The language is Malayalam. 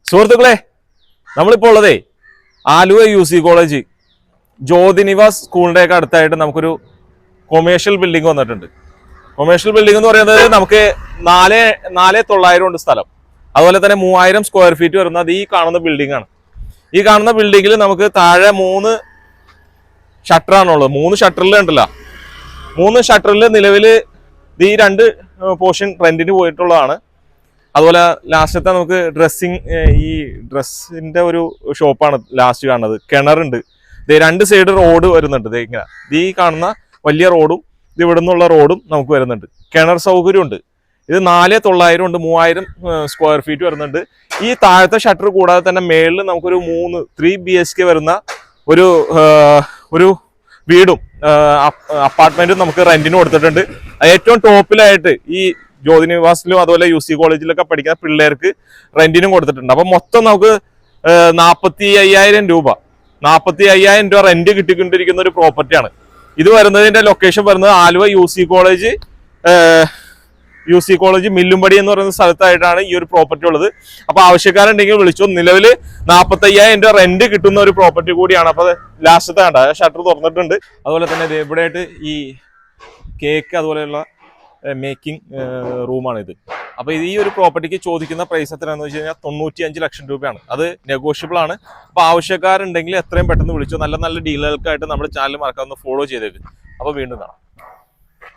സുഹൃത്തുക്കളെ, നമ്മളിപ്പോൾ ഉള്ളതേ ആലുവ UC കോളേജ് ജ്യോതിനിവാസ് സ്കൂളിന്റെ ഒക്കെ അടുത്തായിട്ട് നമുക്കൊരു കൊമേഴ്ഷ്യൽ ബിൽഡിംഗ് വന്നിട്ടുണ്ട്. കൊമേഴ്ഷ്യൽ ബിൽഡിംഗ് എന്ന് പറയുന്നത് നമുക്ക് 4,900 ഉണ്ട് സ്ഥലം. അതുപോലെ തന്നെ 3000 സ്ക്വയർ ഫീറ്റ് വരുന്നത് ഈ കാണുന്ന ബിൽഡിംഗ് ആണ്. ഈ കാണുന്ന ബിൽഡിങ്ങിൽ നമുക്ക് താഴെ 3 ഷട്ടറാണുള്ളത്. 3 ഷട്ടറിൽ ഉണ്ടല്ലോ, 3 ഷട്ടറിൽ നിലവിൽ ഈ 2 പോർഷൻ റെന്റിന് പോയിട്ടുള്ളതാണ്. അതുപോലെ ലാസ്റ്റത്തെ നമുക്ക് ഈ ഡ്രസ്സിന്റെ ഒരു ഷോപ്പാണ് ലാസ്റ്റ് കാണുന്നത്. കിണറുണ്ട്, 2 സൈഡ് റോഡ് വരുന്നുണ്ട്. ഇങ്ങനെ ഈ കാണുന്ന വലിയ റോഡും ഇവിടെ നിന്നുള്ള റോഡും നമുക്ക് വരുന്നുണ്ട്. കിണർ സൗകര്യമുണ്ട്. ഇത് 4,900 ഉണ്ട്, 3000 സ്ക്വയർ ഫീറ്റ് വരുന്നുണ്ട്. ഈ താഴത്തെ ഷട്ടർ കൂടാതെ തന്നെ മേളിൽ നമുക്കൊരു 3 BHK വരുന്ന ഒരു വീടും അപ്പാർട്ട്മെന്റും നമുക്ക് റെന്റിന് കൊടുത്തിട്ടുണ്ട്. ഏറ്റവും ടോപ്പിലായിട്ട് ഈ ജ്യോതിനിവാസിലും അതുപോലെ UC കോളേജിലൊക്കെ പഠിക്കുന്ന പിള്ളേർക്ക് റെന്റിനും കൊടുത്തിട്ടുണ്ട്. അപ്പൊ മൊത്തം നമുക്ക് 45,000 രൂപ റെന്റ് കിട്ടിക്കൊണ്ടിരിക്കുന്ന ഒരു പ്രോപ്പർട്ടിയാണ് ഇത്. വരുന്നതിന്റെ ലൊക്കേഷൻ വരുന്നത് ആലുവ UC കോളേജ് മില്ലുംപടി എന്ന് പറയുന്ന സ്ഥലത്തായിട്ടാണ് ഈ ഒരു പ്രോപ്പർട്ടി ഉള്ളത്. അപ്പൊ ആവശ്യക്കാരുണ്ടെങ്കിൽ വിളിച്ചു. നിലവിൽ 45,000 രൂപ റെന്റ് കിട്ടുന്ന ഒരു പ്രോപ്പർട്ടി കൂടിയാണ്. അപ്പൊ ലാസ്റ്റത്തെ കണ്ട ഷട്ടർ തുറന്നിട്ടുണ്ട്. അതുപോലെ തന്നെ ഇവിടെ ആയിട്ട് ഈ കേക്ക് അതുപോലെയുള്ള മേക്കിംഗ് റൂമാണ് ഇത്. അപ്പൊ ഈ ഒരു പ്രോപ്പർട്ടിക്ക് ചോദിക്കുന്ന പ്രൈസ് എത്രയാണെന്ന് വെച്ച് കഴിഞ്ഞാൽ 95 ലക്ഷം രൂപയാണ്. അത് നെഗോഷ്യബിൾ ആണ്. അപ്പൊ ആവശ്യക്കാരുണ്ടെങ്കിൽ എത്രയും പെട്ടെന്ന് വിളിച്ചു. നല്ല നല്ല ഡീലുകൾക്കായിട്ട് നമ്മുടെ ചാനൽ മറക്കാതെ ഫോളോ ചെയ്തേക്ക്. അപ്പൊ വീണ്ടും കാണാം.